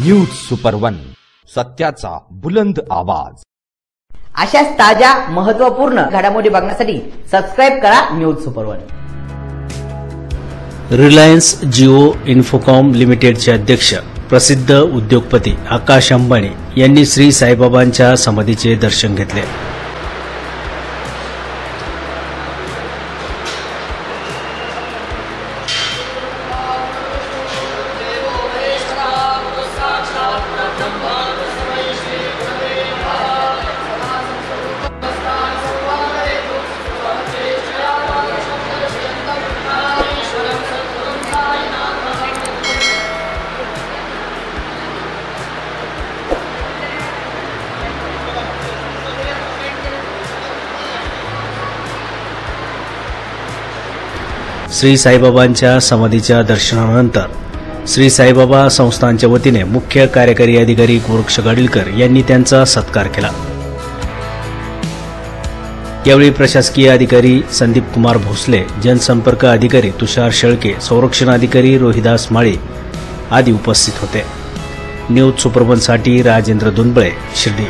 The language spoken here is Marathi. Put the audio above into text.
न्यूज सुपर वन, सत्याचा बुलंद आवाज। अशाच ताज्या महत्त्वपूर्ण घडामोडी बघण्यासाठी सबस्क्राइब करा news super one. Reliance Jio Infocom लिमिटेडचे अध्यक्ष प्रसिद्ध उद्योगपती आकाश अंबानी यांनी श्री साईबाबांच्या समाधीचे दर्शन घेतले। श्री साईबाबांच्या समाधीच्या दर्शनानंतर श्री साईबाबा संस्थानच्या वतीने मुख्य कार्यकारी अधिकारी गोरक्ष गाडीलकर यांनी त्यांचा सत्कार केला। यावेळी प्रशासकीय अधिकारी संदीप कुमार भोसले, जनसंपर्क अधिकारी तुषार शेळके, संरक्षण अधिकारी रोहिदास माळी आदी उपस्थित होते। न्यूज सुपर वन साठी राजेंद्र दुंबळे, शिर्डी।